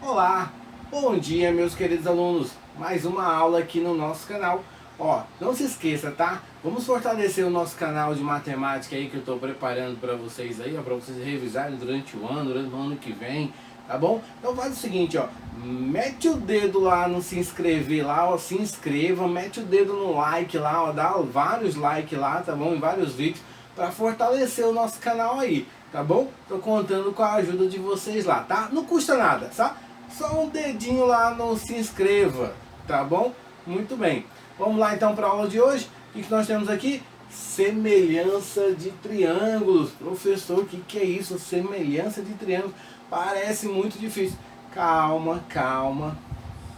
Olá, bom dia meus queridos alunos, mais uma aula aqui no nosso canal. Ó, não se esqueça, tá? Vamos fortalecer o nosso canal de matemática aí que eu estou preparando para vocês aí, ó, para vocês revisarem durante o ano que vem, tá bom? Então faz o seguinte, ó, mete o dedo lá no se inscrever lá, ó, se inscreva, mete o dedo no like lá, ó, dá vários likes lá, tá bom? Em vários vídeos, para fortalecer o nosso canal aí, tá bom? Tô contando com a ajuda de vocês lá, tá? Não custa nada, tá? Só um dedinho lá no se inscreva, tá bom? Muito bem. Vamos lá então para a aula de hoje. O que nós temos aqui? Semelhança de triângulos. Professor, o que é isso? Semelhança de triângulos. Parece muito difícil. Calma, calma,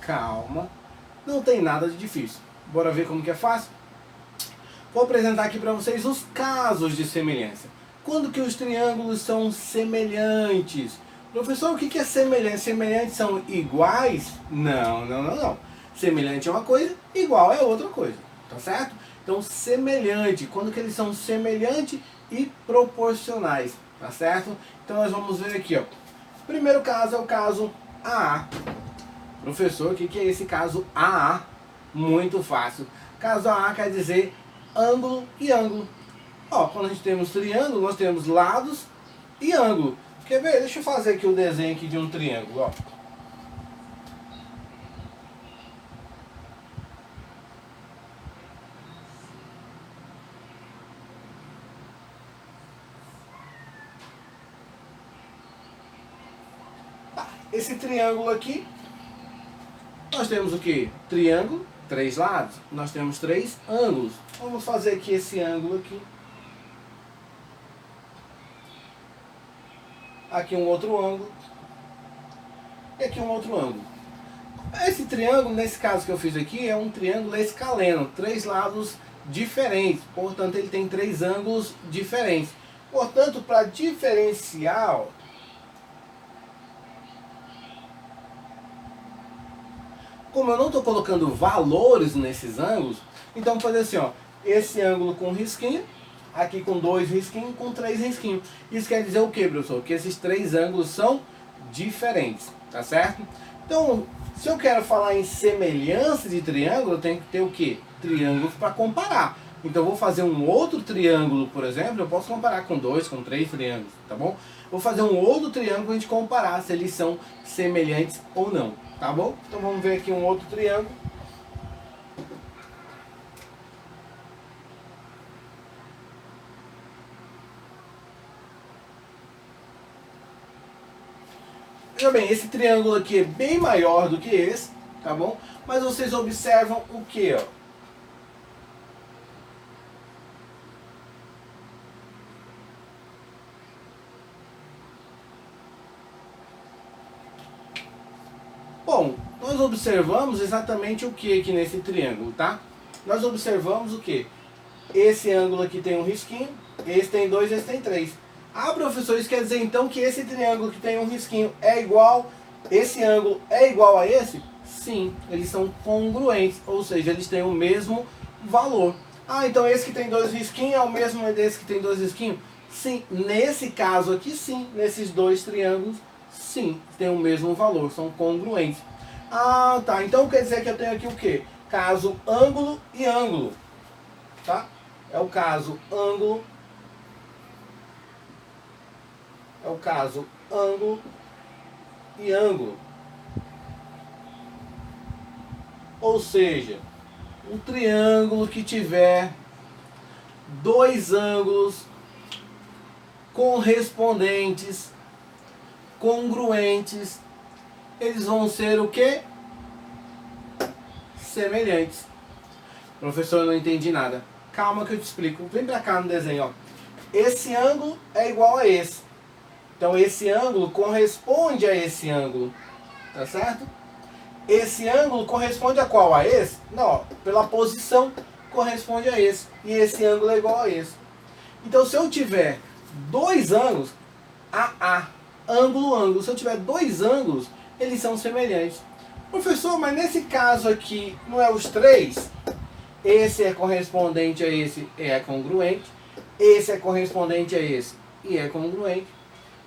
calma. Não tem nada de difícil. Bora ver como que é fácil? Vou apresentar aqui para vocês os casos de semelhança. Quando que os triângulos são semelhantes? Professor, o que é semelhante? Semelhantes são iguais? Não. Semelhante é uma coisa, igual é outra coisa, tá certo? Então, semelhante, quando que eles são semelhantes e proporcionais, tá certo? Então, nós vamos ver aqui, ó. Primeiro caso é o caso AA. Professor, o que é esse caso AA? Muito fácil. Caso AA quer dizer ângulo e ângulo. Ó, quando a gente temos triângulo, nós temos lados e ângulo. Quer ver? Deixa eu fazer aqui o desenho aqui de um triângulo, ó. Esse triângulo aqui, nós temos o que? Triângulo, três lados, nós temos três ângulos. Vamos fazer aqui esse ângulo aqui. Aqui um outro ângulo. E aqui um outro ângulo. Esse triângulo, nesse caso que eu fiz aqui, é um triângulo escaleno. Três lados diferentes. Portanto, ele tem três ângulos diferentes. Portanto, para diferenciar, ó, como eu não estou colocando valores nesses ângulos, então vou fazer assim, ó, esse ângulo com risquinho, aqui com dois risquinhos, com três risquinhos. Isso quer dizer o que, professor? Que esses três ângulos são diferentes, tá certo? Então, se eu quero falar em semelhança de triângulo, eu tenho que ter o que? Triângulos para comparar. Então, eu vou fazer um outro triângulo, por exemplo, eu posso comparar com dois, com três triângulos, tá bom? Vou fazer um outro triângulo para a gente comparar se eles são semelhantes ou não, tá bom? Então, vamos ver aqui um outro triângulo. Veja bem, esse triângulo aqui é bem maior do que esse, tá bom? Mas vocês observam o que, ó? Bom, nós observamos exatamente o que aqui nesse triângulo, tá? Nós observamos o que? Esse ângulo aqui tem um risquinho, esse tem dois, esse tem três. Ah, professor, isso quer dizer então que esse triângulo que tem um risquinho é igual, esse ângulo é igual a esse? Sim, eles são congruentes, ou seja, eles têm o mesmo valor. Ah, então esse que tem dois risquinhos é o mesmo desse que tem dois risquinhos? Sim, nesse caso aqui sim, nesses dois triângulos, sim, tem o mesmo valor, são congruentes. Ah, tá, então quer dizer que eu tenho aqui o quê? Caso ângulo e ângulo, tá? É o caso ângulo. É o caso ângulo e ângulo. Ou seja, um triângulo que tiver dois ângulos correspondentes, congruentes, eles vão ser o quê? Semelhantes. Professor, eu não entendi nada. Calma que eu te explico. Vem pra cá no desenho, ó. Esse ângulo é igual a esse. Então esse ângulo corresponde a esse ângulo, tá certo? Esse ângulo corresponde a qual? A esse? Não, pela posição corresponde a esse. E esse ângulo é igual a esse. Então se eu tiver dois ângulos, ângulo, se eu tiver dois ângulos, eles são semelhantes. Professor, mas nesse caso aqui, não é os três? Esse é correspondente a esse e é congruente. Esse é correspondente a esse e é congruente.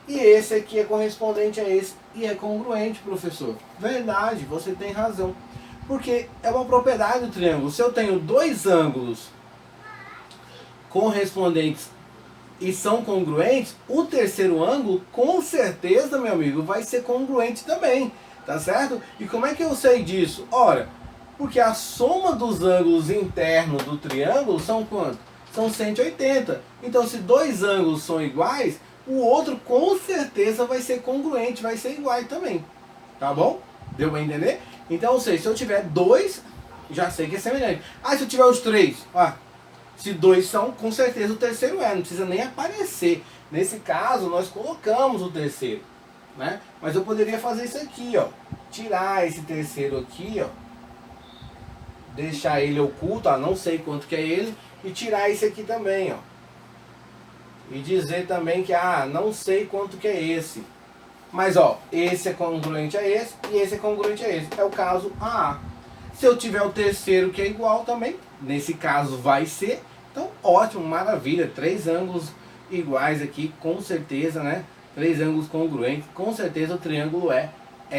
E esse aqui é correspondente a esse e é congruente, professor. Verdade, você tem razão. Porque é uma propriedade do triângulo. Se eu tenho dois ângulos correspondentes e são congruentes, o terceiro ângulo, com certeza, meu amigo, vai ser congruente também. Tá certo? E como é que eu sei disso? Ora, porque a soma dos ângulos internos do triângulo são quanto? São 180. Então, se dois ângulos são iguais, o outro com certeza vai ser congruente, vai ser igual também. Tá bom? Deu pra entender? Então, ou seja, se eu tiver dois, já sei que é semelhante. Ah, se eu tiver os três, ó, se dois são, com certeza o terceiro é, não precisa nem aparecer. Nesse caso, nós colocamos o terceiro, né? Mas eu poderia fazer isso aqui, ó. Tirar esse terceiro aqui, ó. Deixar ele oculto, ó, não sei quanto que é ele. E tirar esse aqui também, ó. E dizer também que, não sei quanto que é esse. Mas, ó, esse é congruente a esse e esse é congruente a esse. É o caso AA. Se eu tiver o terceiro que é igual também, nesse caso vai ser. Então, ótimo, maravilha. Três ângulos iguais aqui, com certeza, né? Três ângulos congruentes, com certeza o triângulo é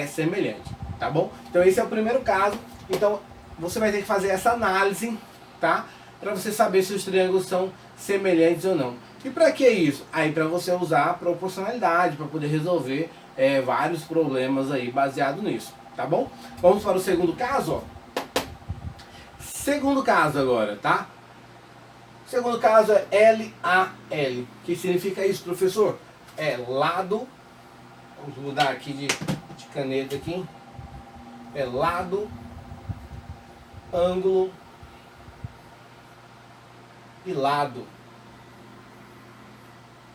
semelhante, tá bom? Então, esse é o primeiro caso. Então, você vai ter que fazer essa análise, tá? Para você saber se os triângulos são semelhantes ou não. E para que isso? Aí para você usar a proporcionalidade, para poder resolver vários problemas aí baseado nisso, tá bom? Vamos para o segundo caso, ó. Segundo caso agora, tá? Segundo caso é LAL. O que significa isso, professor? É lado, vamos mudar aqui de caneta aqui. É lado, ângulo e lado.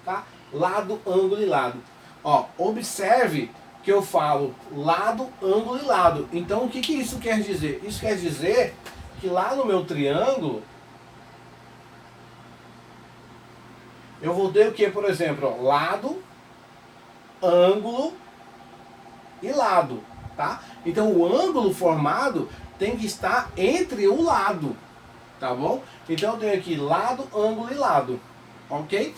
Tá? Lado, ângulo e lado. Ó, observe que eu falo lado, ângulo e lado. Então o que isso quer dizer? Isso quer dizer que lá no meu triângulo eu vou ter o que, por exemplo? Ó, lado, ângulo e lado. Tá? Então o ângulo formado tem que estar entre o lado. Tá bom? Então eu tenho aqui lado, ângulo e lado. Ok?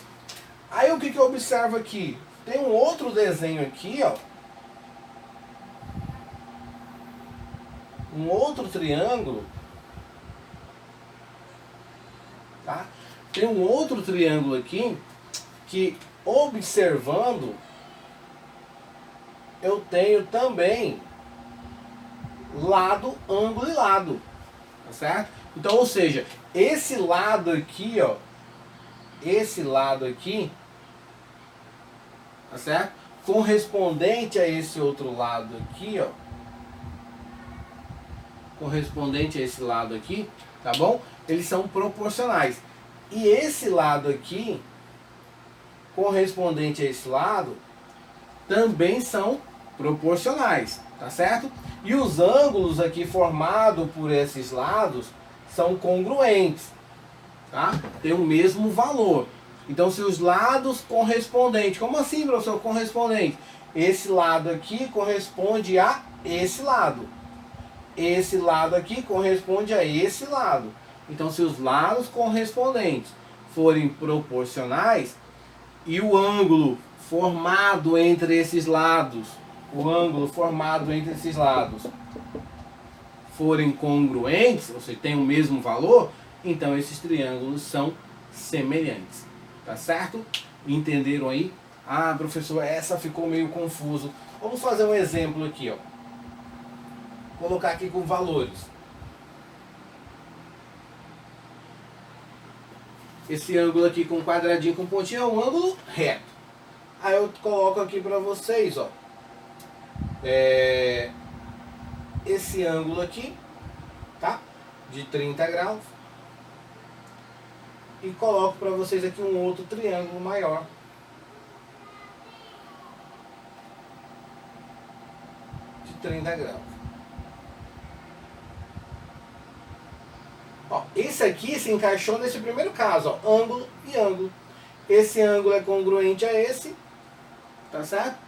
Aí o que eu observo aqui? Tem um outro desenho aqui, ó. Um outro triângulo. Tá? Tem um outro triângulo aqui que, observando, eu tenho também lado, ângulo e lado. Tá certo? Então, ou seja, esse lado aqui, ó. Esse lado aqui, tá certo? Correspondente a esse outro lado aqui, ó. Correspondente a esse lado aqui, tá bom? Eles são proporcionais. E esse lado aqui, correspondente a esse lado, também são proporcionais, tá certo? E os ângulos aqui formados por esses lados são congruentes, tá? Tem o mesmo valor. Então, se os lados correspondentes, como assim, professor, correspondente? Esse lado aqui corresponde a esse lado. Esse lado aqui corresponde a esse lado. Então, se os lados correspondentes forem proporcionais e o ângulo formado entre esses lados, forem congruentes, ou seja, tem o mesmo valor, então esses triângulos são semelhantes. Tá certo? Entenderam aí? Ah, professor, essa ficou meio confuso. Vamos fazer um exemplo aqui, ó. Vou colocar aqui com valores. Esse ângulo aqui com quadradinho com pontinho é um ângulo reto. Aí eu coloco aqui para vocês, ó. Esse ângulo aqui, tá? De 30 graus. E coloco para vocês aqui um outro triângulo maior. De 30 graus. Ó, esse aqui se encaixou nesse primeiro caso, ó, ângulo e ângulo. Esse ângulo é congruente a esse, tá certo?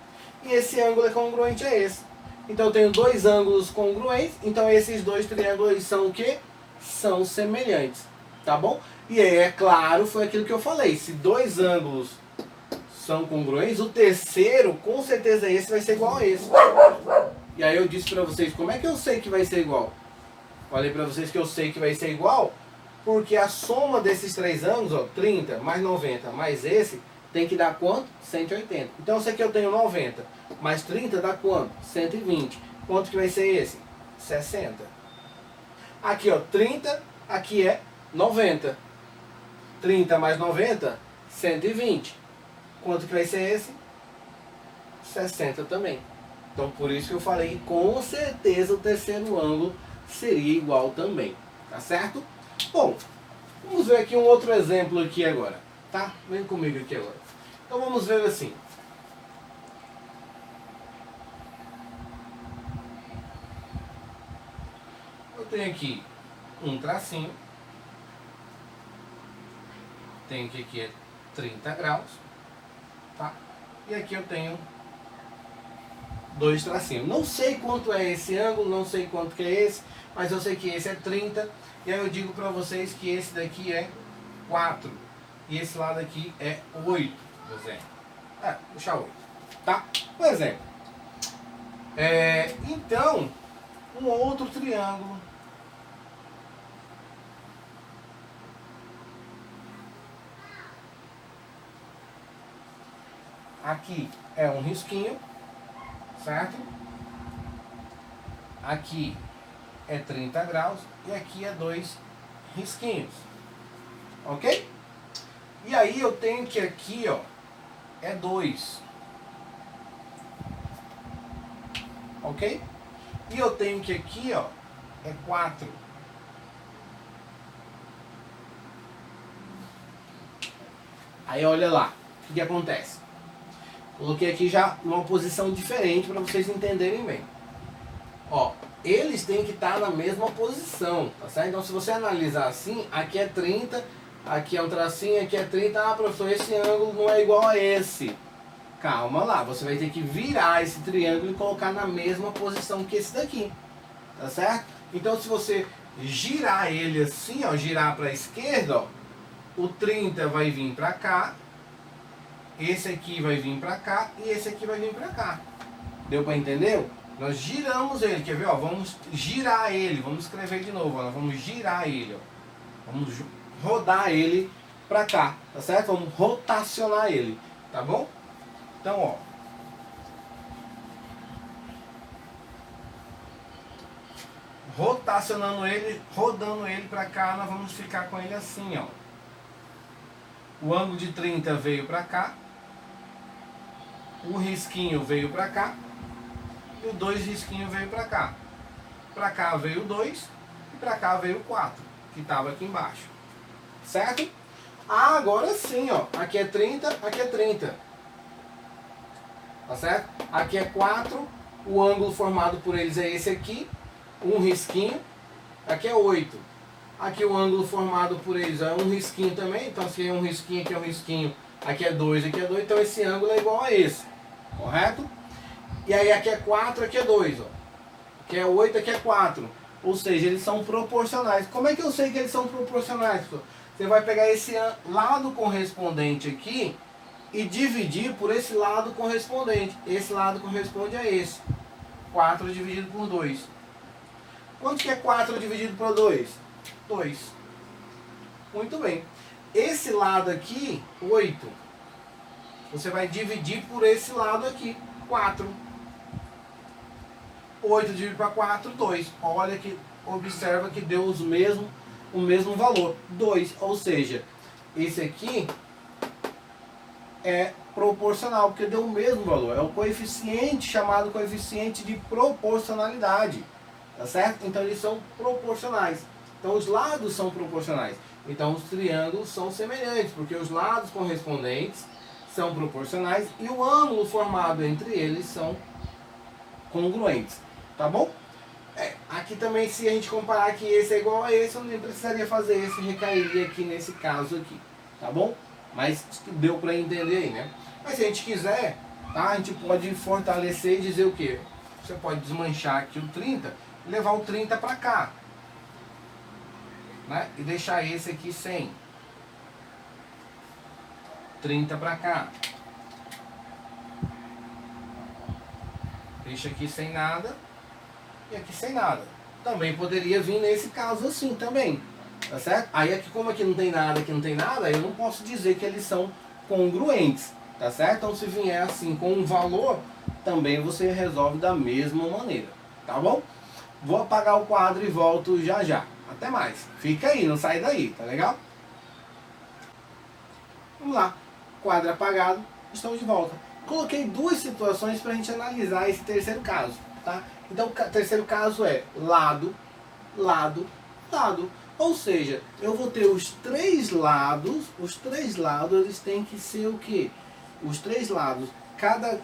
E esse ângulo é congruente a esse. Então eu tenho dois ângulos congruentes, então esses dois triângulos são o quê? São semelhantes, tá bom? E aí, é claro, foi aquilo que eu falei, se dois ângulos são congruentes, o terceiro, com certeza esse vai ser igual a esse. E aí eu disse para vocês, como é que eu sei que vai ser igual? Falei para vocês que eu sei que vai ser igual, porque a soma desses três ângulos, ó, 30 mais 90 mais esse, tem que dar quanto? 180. Então eu sei que eu tenho 90 mais 30 dá quanto? 120. Quanto que vai ser esse? 60. Aqui, ó, 30, aqui é 90. 30 mais 90, 120. Quanto que vai ser esse? 60 também. Então por isso que eu falei que com certeza o terceiro ângulo seria igual também. Tá certo? Bom, vamos ver aqui um outro exemplo aqui agora. Tá? Vem comigo aqui agora. Então vamos ver assim. Eu tenho aqui um tracinho. Tenho que aqui é 30 graus. Tá? E aqui eu tenho dois tracinhos. Não sei quanto é esse ângulo, não sei quanto que é esse, mas eu sei que esse é 30. E aí eu digo para vocês que esse daqui é 4. E esse lado aqui é 8, por exemplo. Deixa 8. Tá? Por exemplo. Então, um outro triângulo. Aqui é um risquinho, certo? Aqui é 30 graus e aqui é 2 risquinhos, ok? E aí eu tenho que aqui, ó, é 2, ok? E eu tenho que aqui, ó, é 4. Aí olha lá, o que acontece? Coloquei aqui já uma posição diferente para vocês entenderem bem. Ó, eles têm que estar na mesma posição, tá certo? Então se você analisar assim, aqui é 30, aqui é um tracinho, aqui é 30. Ah, professor, esse ângulo não é igual a esse. Calma lá, você vai ter que virar esse triângulo e colocar na mesma posição que esse daqui, tá certo? Então se você girar ele assim, ó, girar para a esquerda, ó, o 30 vai vir para cá, esse aqui vai vir para cá e esse aqui vai vir para cá. Deu para entender? Nós giramos ele, quer ver? Ó, vamos girar ele, vamos escrever de novo, ó, nós vamos girar ele, ó. Vamos rodar ele para cá, tá certo? Vamos rotacionar ele, tá bom? Então, ó, rotacionando ele, rodando ele para cá, nós vamos ficar com ele assim, ó. O ângulo de 30 veio para cá, o risquinho veio para cá e o 2 risquinhos veio para cá. Para cá veio o 2 e para cá veio o 4, que estava aqui embaixo. Certo? Ah, agora sim, ó. Aqui é 30, aqui é 30. Tá certo? Aqui é 4, o ângulo formado por eles é esse aqui, um risquinho. Aqui é 8. Aqui o ângulo formado por eles é um risquinho também, então se é um risquinho, aqui é um risquinho, aqui é 2, aqui é 2, então esse ângulo é igual a esse, correto? E aí aqui é 4, aqui é 2, ó. Aqui é 8, aqui é 4, ou seja, eles são proporcionais. Como é que eu sei que eles são proporcionais, pessoal? Você vai pegar esse lado correspondente aqui e dividir por esse lado correspondente. Esse lado corresponde a esse, 4 dividido por 2. Quanto que é 4 dividido por 2? 2. Muito bem. Esse lado aqui, 8. Você vai dividir por esse lado aqui, 4. 8 dividido para 4, 2. Olha que, observa que deu o mesmo valor, 2. Ou seja, esse aqui é proporcional, porque deu o mesmo valor. É o coeficiente chamado coeficiente de proporcionalidade. Tá certo? Então eles são proporcionais. Então os lados são proporcionais. Então os triângulos são semelhantes, porque os lados correspondentes são proporcionais e o ângulo formado entre eles são congruentes. Tá bom? Aqui também, se a gente comparar que esse é igual a esse, eu nem precisaria fazer esse, recairia aqui nesse caso aqui. Tá bom? Mas deu para entender aí, né? Mas se a gente quiser, tá? A gente pode fortalecer e dizer o quê? Você pode desmanchar aqui o 30 e levar o 30 para cá, né? E deixar esse aqui sem 30 para cá. Deixa aqui sem nada e aqui sem nada. Também poderia vir nesse caso assim também, tá certo? Aí aqui, como aqui não tem nada, eu não posso dizer que eles são congruentes, tá certo? Então se vier assim com um valor, também você resolve da mesma maneira, tá bom? Vou apagar o quadro e volto já já. Até mais. Fica aí, não sai daí, tá legal? Vamos lá. Quadro apagado, estamos de volta. Coloquei duas situações para a gente analisar esse terceiro caso, tá? Então o terceiro caso é lado, lado, lado. Ou seja, eu vou ter os três lados eles têm que ser o quê? Os três lados, cada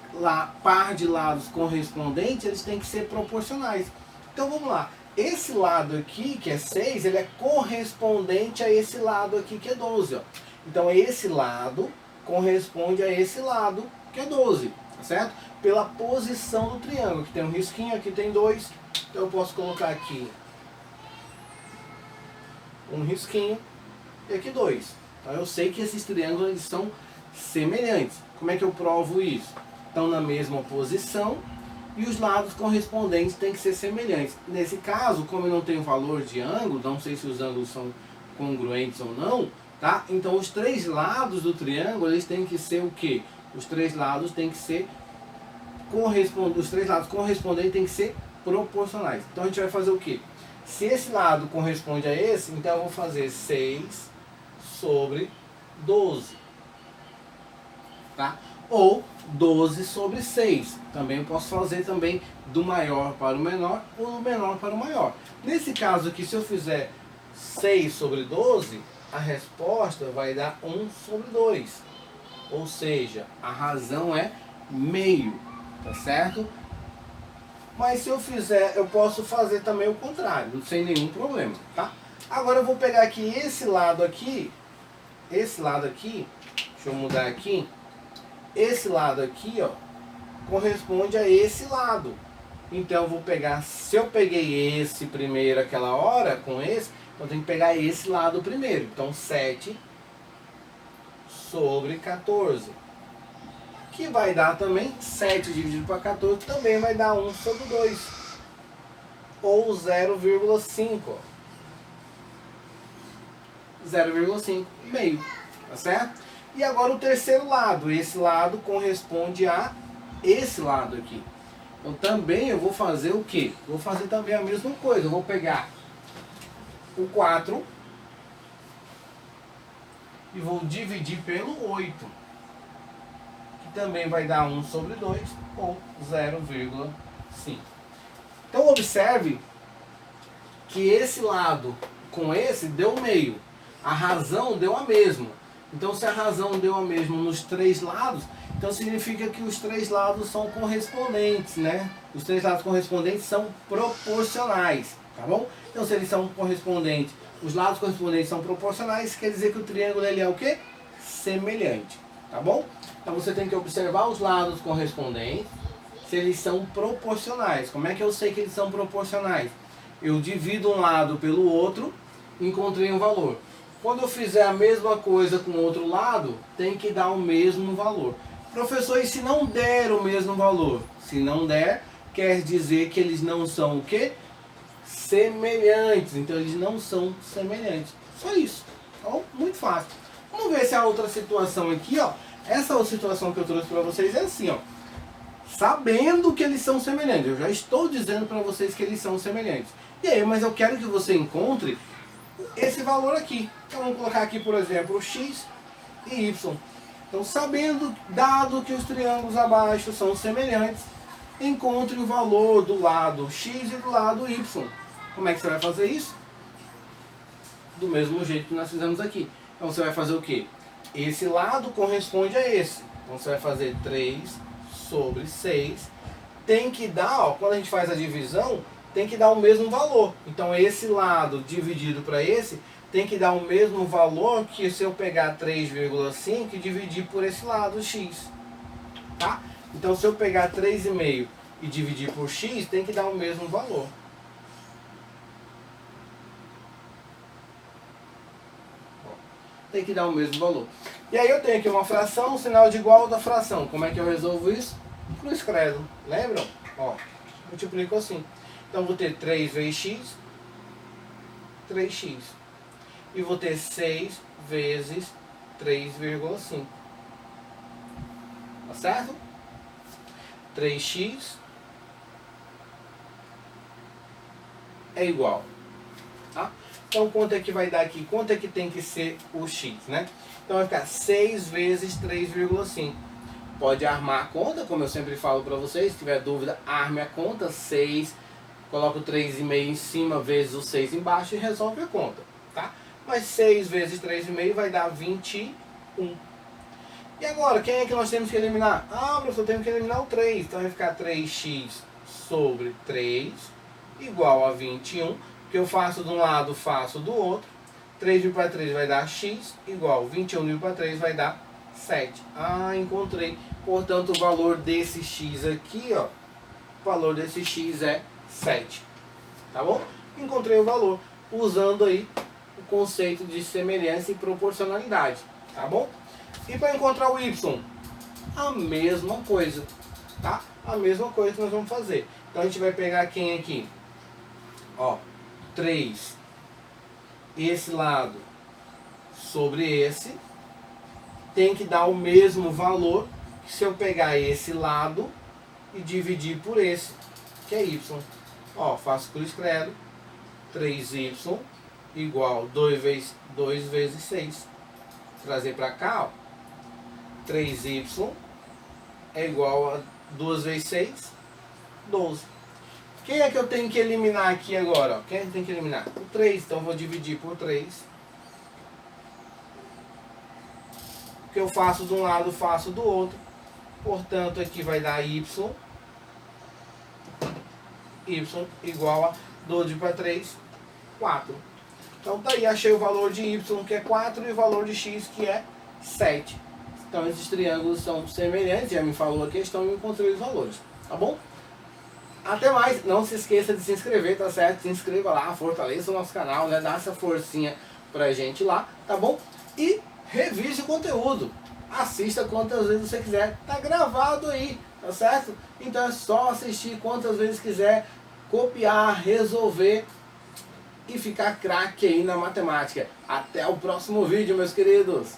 par de lados correspondentes, eles têm que ser proporcionais. Então vamos lá, esse lado aqui, que é 6, ele é correspondente a esse lado aqui, que é 12. Ó. Então esse lado corresponde a esse lado, que é 12, tá certo? Pela posição do triângulo, que tem um risquinho, aqui tem 2, então eu posso colocar aqui um risquinho e aqui 2. Então eu sei que esses triângulos eles são semelhantes. Como é que eu provo isso? Estão na mesma posição e os lados correspondentes têm que ser semelhantes. Nesse caso, como eu não tenho valor de ângulo, não sei se os ângulos são congruentes ou não, tá? Então os três lados do triângulo eles têm que ser o quê? Os três lados têm que ser os três lados correspondentes têm que ser proporcionais. Então a gente vai fazer o quê? Se esse lado corresponde a esse, então eu vou fazer 6 sobre 12. Tá? Ou 12 sobre 6. Também eu posso fazer também do maior para o menor ou do menor para o maior. Nesse caso aqui, se eu fizer 6 sobre 12, a resposta vai dar 1 sobre 2. Ou seja, a razão é meio, tá certo? Mas se eu fizer, eu posso fazer também o contrário, sem nenhum problema, tá? Agora eu vou pegar aqui, deixa eu mudar aqui, esse lado aqui, ó, corresponde a esse lado. Então eu vou pegar, se eu peguei esse primeiro aquela hora, com esse, eu tenho que pegar esse lado primeiro. Então 7 sobre 14. Que vai dar também 7 dividido para 14, também vai dar 1 sobre 2. Ou 0,5. 0,5 meio. Tá certo? E agora o terceiro lado. Esse lado corresponde a esse lado aqui. Então também eu vou fazer o quê? Vou fazer também a mesma coisa. Eu vou pegar o 4 e vou dividir pelo 8. Que também vai dar 1 sobre 2 ou 0,5. Então observe que esse lado com esse deu meio. A razão deu a mesma. Então se a razão deu a mesma nos três lados, então significa que os três lados são correspondentes, né? Os três lados correspondentes são proporcionais, tá bom? Então se eles são correspondentes, os lados correspondentes são proporcionais, quer dizer que o triângulo ele é o quê? Semelhante, tá bom? Então você tem que observar os lados correspondentes, se eles são proporcionais. Como é que eu sei que eles são proporcionais? Eu divido um lado pelo outro, encontrei um valor. Quando eu fizer a mesma coisa com o outro lado, tem que dar o mesmo valor. Professor, e se não der o mesmo valor? Se não der, quer dizer que eles não são o quê? Semelhantes. Então eles não são semelhantes. Só isso. Então, muito fácil. Vamos ver se a outra situação aqui, ó. Essa outra situação que eu trouxe para vocês é assim, ó. Sabendo que eles são semelhantes. Eu já estou dizendo para vocês que eles são semelhantes. E aí, mas eu quero que você encontre esse valor aqui. Então vamos colocar aqui, por exemplo, x e y. Então, dado que os triângulos abaixo são semelhantes, encontre o valor do lado x e do lado y. Como é que você vai fazer isso? Do mesmo jeito que nós fizemos aqui. Então você vai fazer o quê? Esse lado corresponde a esse. Então você vai fazer 3 sobre 6. Tem que dar, ó, quando a gente faz a divisão, tem que dar o mesmo valor. Então esse lado dividido para esse tem que dar o mesmo valor que se eu pegar 3,5 e dividir por esse lado x. Tá? Então se eu pegar 3,5 e dividir por x, tem que dar o mesmo valor. Tem que dar o mesmo valor. E aí eu tenho aqui uma fração, um sinal de igual da fração. Como é que eu resolvo isso? Cruz credo. Lembram? Ó, multiplico assim. Então vou ter 3 vezes x, 3x. E vou ter 6 vezes 3,5. Tá certo? 3x é igual. Tá? Então quanto é que vai dar aqui? Quanto é que tem que ser o x, né? Então vai ficar 6 vezes 3,5. Pode armar a conta, como eu sempre falo para vocês. Se tiver dúvida, arme a conta. 6, coloca o 3,5 em cima vezes o 6 embaixo e resolve a conta. Tá? Mas 6 vezes 3,5 vai dar 21. E agora, quem é que nós temos que eliminar? Ah, professor, temos que eliminar o 3. Então vai ficar 3x sobre 3 igual a 21. Que eu faço de um lado, faço do outro. 3 dividido para 3 vai dar x igual 21 dividido para 3 vai dar 7. Ah, encontrei. Portanto, o valor desse x aqui, ó, o valor desse x é 7. Tá bom? Encontrei o valor usando aí o conceito de semelhança e proporcionalidade. Tá bom? E para encontrar o y, a mesma coisa. Tá? A mesma coisa que nós vamos fazer. Então a gente vai pegar quem aqui? Ó, 3. Esse lado sobre esse tem que dar o mesmo valor que se eu pegar esse lado e dividir por esse, que é y. Ó, faço cruz credo. 3y igual 2 vezes 6. Trazer para cá, ó. 3y é igual a 2 vezes 6, 12. Quem é que eu tenho que eliminar aqui agora? Ó? Quem é que tem que eliminar? O 3, então eu vou dividir por 3. O que eu faço de um lado, faço do outro. Portanto, aqui vai dar y igual a 12 para 3, 4. Então tá aí, achei o valor de y que é 4 e o valor de x que é 7. Então esses triângulos são semelhantes, já me falou a questão e eu encontrei os valores, tá bom? Até mais, não se esqueça de se inscrever, tá certo? Se inscreva lá, fortaleça o nosso canal, né? Dá essa forcinha pra gente lá, tá bom? E revise o conteúdo, assista quantas vezes você quiser, tá gravado aí, tá certo? Então é só assistir quantas vezes quiser, copiar, resolver e ficar craque aí na matemática. Até o próximo vídeo, meus queridos!